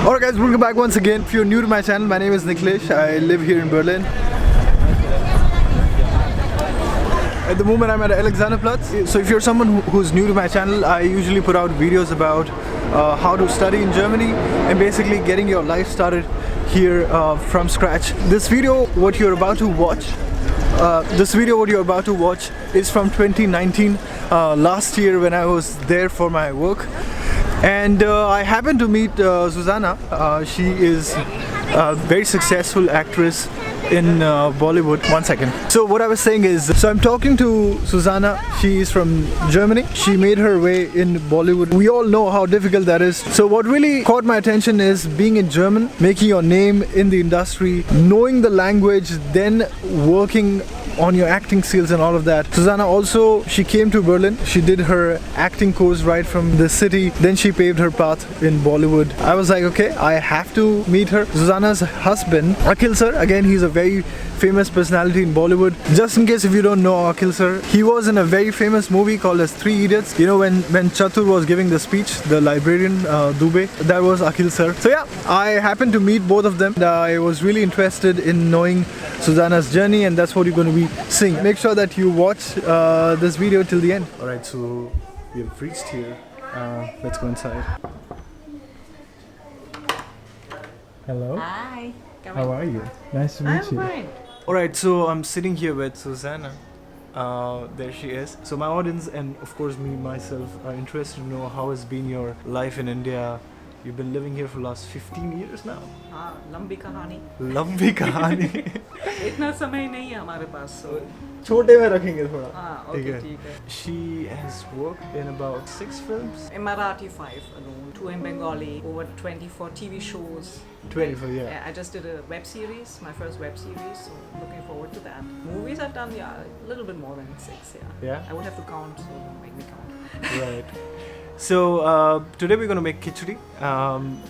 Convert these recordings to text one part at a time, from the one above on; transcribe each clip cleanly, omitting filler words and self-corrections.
Alright guys, welcome back once again. If you're new to my channel, my name is Nikhilesh. I live here in Berlin. At the moment I'm at Alexanderplatz. So if you're someone who's new to my channel, I usually put out videos about how to study in Germany and basically getting your life started here from scratch. This video, what you're about to watch is from 2019, last year when I was there for my work. And I happened to meet Suzanne. She is a very successful actress in Bollywood. One second. So what I was saying is, so I'm talking to Suzanne. She is from Germany. She made her way in Bollywood. We all know how difficult that is. So what really caught my attention is being in German, making your name in the industry, knowing the language, then working on your acting skills and all of that. Suzanne also, she came to Berlin. She did her acting course right from the city. Then she paved her path in Bollywood. I was like, okay, I have to meet her. Suzanne's husband, Akhil sir, again, he's a very famous personality in Bollywood. Just in case if you don't know Akhil sir, he was in a very famous movie called as Three Idiots. You know, when Chatur was giving the speech, the librarian, Dhure, that was Akhil sir. So yeah, I happened to meet both of them. I was really interested in knowing Suzanne's journey, and that's what you're going to be seeing. Make sure that you watch this video till the end. Alright, so we have reached here. Let's go inside. Hello. Hi. How are you? Nice to meet you. I'm fine. Alright, so I'm sitting here with Suzanne. There she is. So my audience and of course me myself are interested to know how has been your life in India. You've been living here for the last 15 years now. हाँ, लंबी कहानी. लंबी कहानी. इतना समय नहीं है हमारे पास. So. छोटे में रखेंगे थोड़ा. हाँ, okay, ठीक है. She has worked in about 6 films. In Marathi 5 alone, 2 in Bengali, over 24 TV shows. 24, yeah. I just did a web series, my first web series, so looking forward to that. Movies I've done, yeah, a little bit more than 6, yeah. Yeah? I would have to count, so don't make me count. Right. So today we're gonna make khichdi,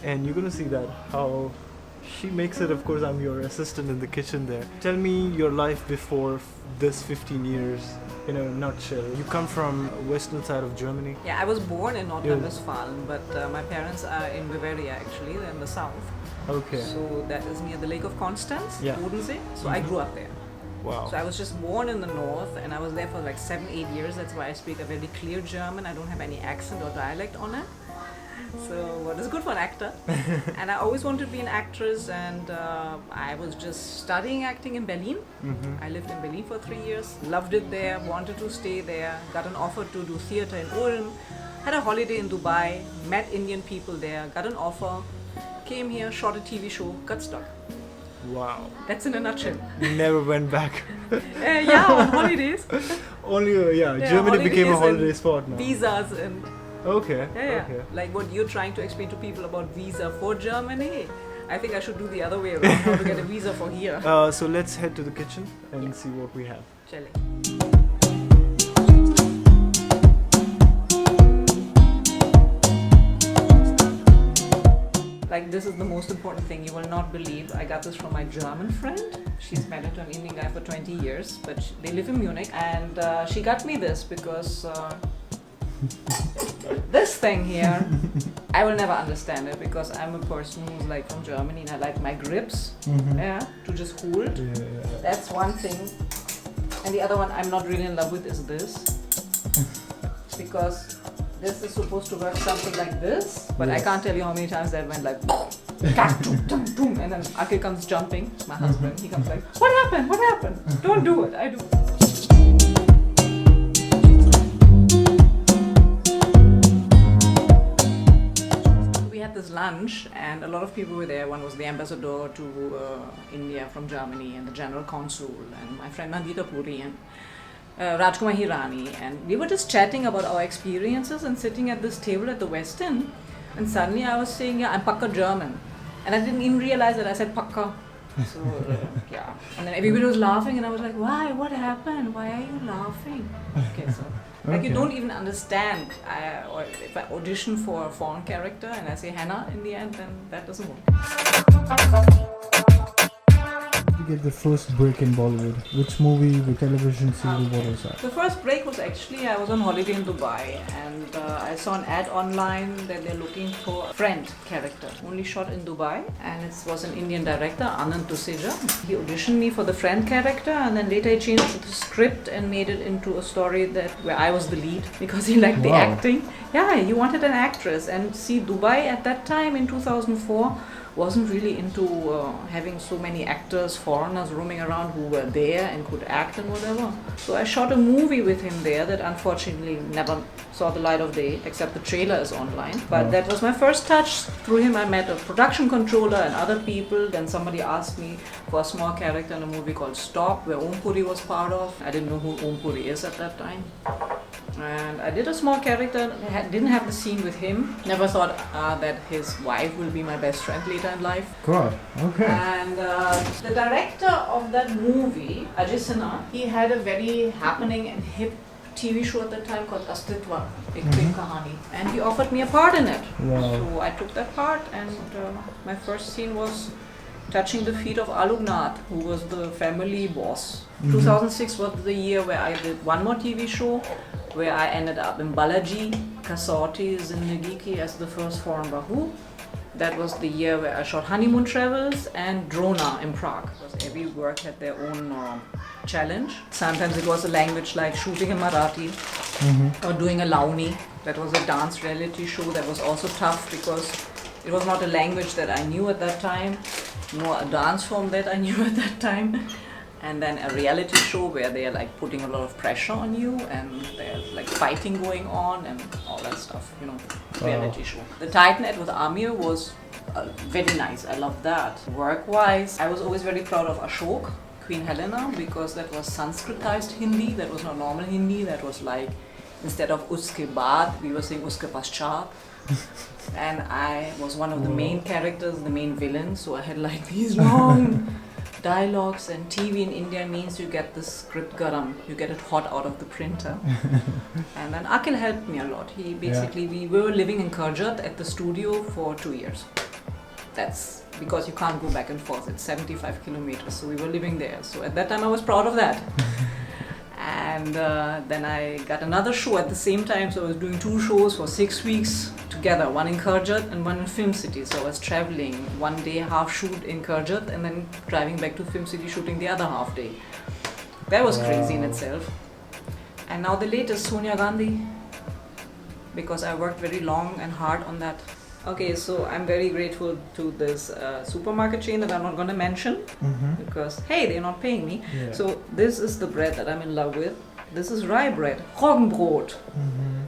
and you're gonna see that how she makes it. Of course, I'm your assistant in the kitchen there. Tell me your life before this 15 years in a nutshell. You come from western side of Germany. Yeah, I was born in North Rhine-Westphalia, but my parents are in Bavaria actually, they're in the south. Okay. So that is near the Lake of Constance, Yeah. Bodensee. So I grew up there. Wow. So I was just born in the north and I was there for like 7-8 years. That's why I speak a very clear German. I don't have any accent or dialect on it. So what is good for an actor. And I always wanted to be an actress, and I was just studying acting in Berlin. I lived in Berlin for 3 years, loved it there, wanted to stay there, got an offer to do theatre in Ulm, had a holiday in Dubai, met Indian people there, got an offer, came here, shot a TV show, got stuck. Wow. That's in a nutshell. Never went back. Yeah, on holidays. Only, Germany became a holiday spot now. Visas and... Okay. Yeah. Okay. Like what you're trying to explain to people about visa for Germany. I think I should do the other way around, how to get a visa for here. So let's head to the kitchen and see what we have. Chale. Like, this is the most important thing. You will not believe. I got this from my German friend. She's married to an Indian guy for 20 years, but they live in Munich. And she got me this because this thing here, I will never understand it because I'm a person who's like from Germany and I like my grips, to just hold. Yeah. That's one thing. And the other one I'm not really in love with is this. Because this is supposed to work something like this, but I can't tell you how many times that went like and then Akhil comes jumping, my husband, he comes like, what happened? What happened? Don't do it, I do. We had this lunch and a lot of people were there. One was the ambassador to India from Germany and the general consul and my friend Nandita Puri and Rajkumar Hirani, and we were just chatting about our experiences and sitting at this table at the West End, and suddenly I was saying, yeah, I'm Pakka German, and I didn't even realize that I said Pakka. So yeah, and then everybody was laughing and I was like, why, what happened, why are you laughing? Okay, so like you don't even understand, or if I audition for a foreign character and I say Hannah in the end, then that doesn't work. did you get the first break in Bollywood? Which movie, which television serial, what was that? The first break was actually, I was on holiday in Dubai and I saw an ad online that they're looking for a friend character, only shot in Dubai, and it was an Indian director, Anand Tuseja. He auditioned me for the friend character and then later he changed the script and made it into a story where I was the lead because he liked the acting. Yeah, he wanted an actress, and see, Dubai at that time in 2004 wasn't really into having so many actors, foreigners roaming around who were there and could act and whatever. So I shot a movie with him there that unfortunately never saw the light of day, except the trailer is online. But that was my first touch. Through him I met a production controller and other people. Then somebody asked me for a small character in a movie called Stop, where Om Puri was part of. I didn't know who Om Puri is at that time. And I did a small character, didn't have the scene with him. Never thought that his wife will be my best friend later in life. God, okay. And the director of that movie, Ajay Sinha, he had a very happening and hip TV show at the time called Astitva, Ek Big Kahani. And he offered me a part in it. Wow. So I took that part, and my first scene was touching the feet of Alugnath, who was the family boss. 2006 was the year where I did one more TV show, where I ended up in Balaji, Kasauti, Zindagi as the first foreign Bahu. That was the year where I shot Honeymoon Travels and Drona in Prague. Because every work had their own challenge. Sometimes it was a language like shooting in Marathi or doing a Launi. That was a dance reality show that was also tough because it was not a language that I knew at that time, nor a dance form that I knew at that time. And then a reality show where they're like putting a lot of pressure on you and there's like fighting going on and all that stuff, you know, reality show. The Titanate with Amir was very nice. I loved that. Work-wise, I was always very proud of Ashok, Queen Helena, because that was Sanskritized Hindi. That was not normal Hindi. That was like, instead of uske baad, we were saying uske paschat. And I was one of the main characters, the main villain. So I had like these long dialogues, and TV in India means you get the script garam, you get it hot out of the printer. And then Akhil helped me a lot. He basically, we were living in Karjat at the studio for 2 years. That's because you can't go back and forth, it's 75 kilometers, so we were living there. So at that time I was proud of that. And then I got another show at the same time, so I was doing 2 shows for 6 weeks together, one in Karjat and one in Film City. So I was traveling one day, half shoot in Karjat, and then driving back to Film City shooting the other half day. That was crazy in itself. And now the latest, Sonia Gandhi, because I worked very long and hard on that. Okay, so I'm very grateful to this supermarket chain that I'm not going to mention because, hey, they're not paying me. Yeah. So this is the bread that I'm in love with. This is rye bread, Roggenbrot.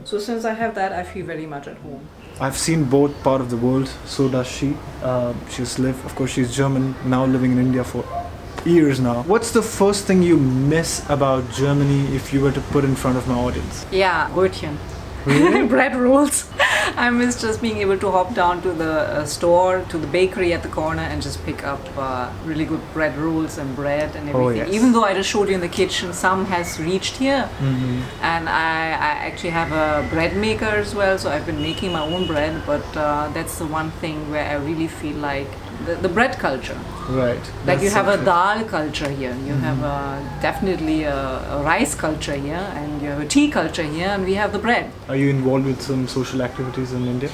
So since I have that, I feel very much at home. I've seen both part of the world, so does she. She's lived, of course, she's German, now living in India for years now. What's the first thing you miss about Germany if you were to put in front of my audience? Yeah, Brötchen. Really? Bread rolls. I miss just being able to hop down to the store, to the bakery at the corner and just pick up really good bread rolls and bread and everything. Oh, yes. Even though I just showed you in the kitchen, some has reached here. And I actually have a bread maker as well, so I've been making my own bread, but that's the one thing where I really feel like the bread culture. Right. Like you have a dal culture here, you have definitely a rice culture here, and you have a tea culture here, and we have the bread. Are you involved with some social activities in India?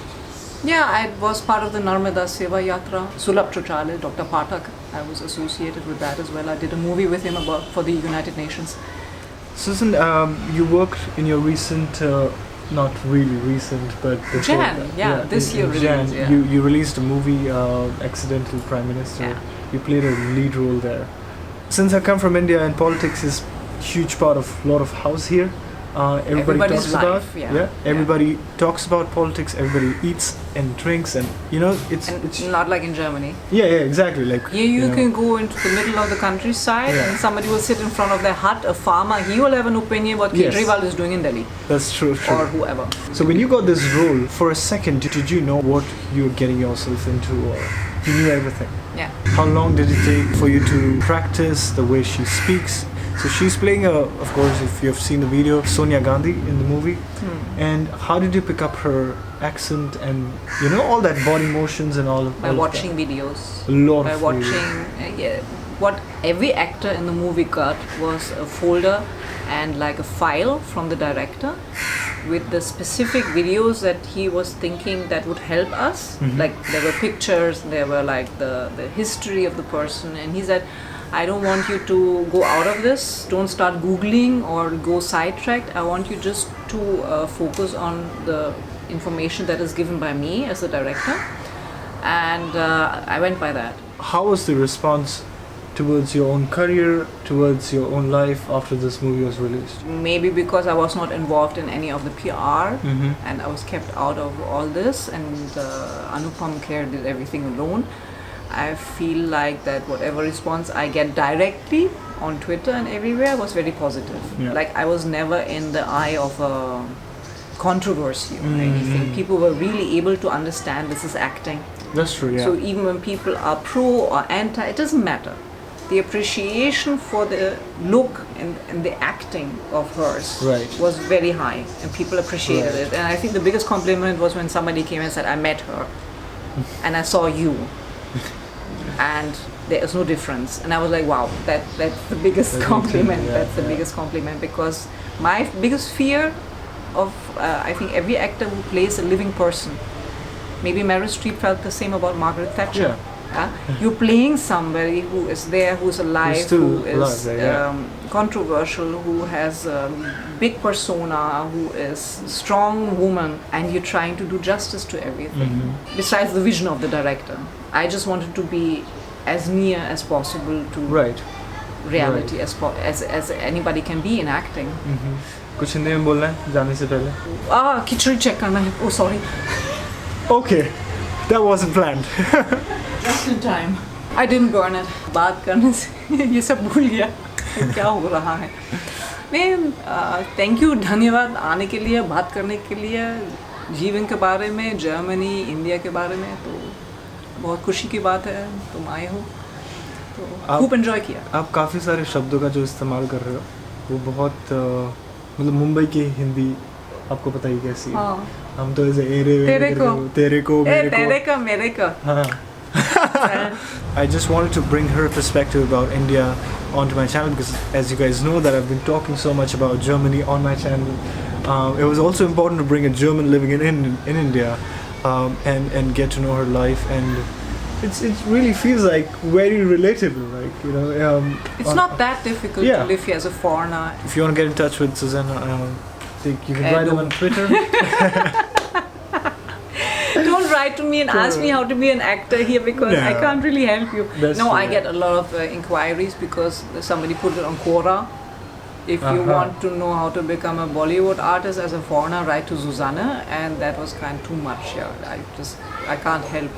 Yeah, I was part of the Narmada Seva Yatra, Sulabh Chochale, Dr. Pathak. I was associated with that as well. I did a movie with him for the United Nations. Susan, you worked in your recent, not really recent, but before this year released. Yeah. You released a movie, Accidental Prime Minister. Yeah. You played a lead role there. Since I come from India and politics is a huge part of a lot of house here, everybody talks about politics. Everybody eats and drinks, and it's not like in Germany. Yeah, exactly. Like here you can go into the middle of the countryside and somebody will sit in front of their hut, a farmer. He will have an opinion what Kejriwal is doing in Delhi. That's true. Or whoever. So when you got this role, for a second, did you know what you were getting yourself into? Or You knew everything. Yeah. How long did it take for you to practice the way she speaks? So she's playing of course, if you've seen the video, Sonia Gandhi in the movie. And how did you pick up her accent and all that body motions and all of By watching videos. A lot By of watching, what every actor in the movie got was a folder and like a file from the director with the specific videos that he was thinking that would help us. Like there were pictures, there were like the history of the person, and he said, I don't want you to go out of this, don't start googling or go sidetracked. I want you just to focus on the information that is given by me as the director, and I went by that. How was the response towards your own career, towards your own life after this movie was released? Maybe because I was not involved in any of the PR and I was kept out of all this, and Anupam Kher did everything alone. I feel like that whatever response I get directly on Twitter and everywhere was very positive. Yeah. Like I was never in the eye of a controversy or anything. People were really able to understand this is acting. That's true, yeah. So even when people are pro or anti, it doesn't matter. The appreciation for the look and the acting of hers was very high, and people appreciated it. And I think the biggest compliment was when somebody came and said, I met her and I saw you and there is no difference. And I was like, wow, that's the biggest compliment. That's the biggest compliment, because my biggest fear of I think every actor who plays a living person, maybe Meryl Streep felt the same about Margaret Thatcher. You're playing somebody who is there, who's alive, who is controversial, who has a big persona, who is strong woman, and you're trying to do justice to everything. Besides the vision of the director, I just wanted to be as near as possible to reality as anybody can be in acting. कुछ हिंदी में बोलना है जाने से पहले? खिचड़ी check करना है. Oh, sorry. Okay, that wasn't planned. Just in time. I didn't burn it. बात करने से ये सब भूल गया क्या हो रहा है. मैं thank you, धन्यवाद आने के लिए, बात करने के लिए, जीवन के बारे में, जर्मनी, इंडिया के बारे में. तो बहुत खुशी की बात है तुम आए हो, तो खूब एंजॉय किया. आप काफ़ी सारे शब्दों का जो इस्तेमाल कर रहे हो वो बहुत मतलब मुंबई की हिंदी आपको पता ही कैसी है. हम तो ऐसे तेरे को मेरे को. I just wanted to bring her perspective about India onto my channel, because as you guys know that I've been talking so much about Germany on my channel. It was also important to bring a German living in India and get to know her life, and it really feels like very relatable, like it's not that difficult to live here as a foreigner. If you want to get in touch with Suzanne, I think you can write her on Twitter. Don't write to me and ask me how to be an actor here, because I can't really help you. I get a lot of inquiries because somebody put it on Quora. If you want to know how to become a Bollywood artist as a foreigner, write to Suzanne, and that was kind of too much. I can't help.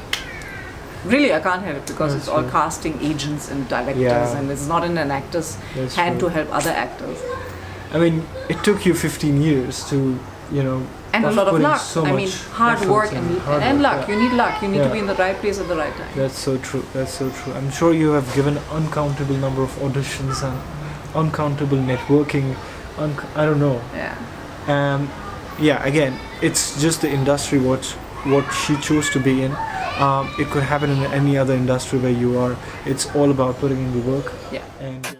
Really, I can't help, because it's all casting agents and directors, and it's not in an actor's hand to help other actors. I mean, it took you 15 years to, and a lot of luck. Hard work and luck. You need luck. You need to be in the right place at the right time. That's so true. That's so true. I'm sure you have given uncountable number of auditions and uncountable networking. I don't know. Again, it's just the industry what she chose to be in. It could happen in any other industry where you are. It's all about putting in the work. And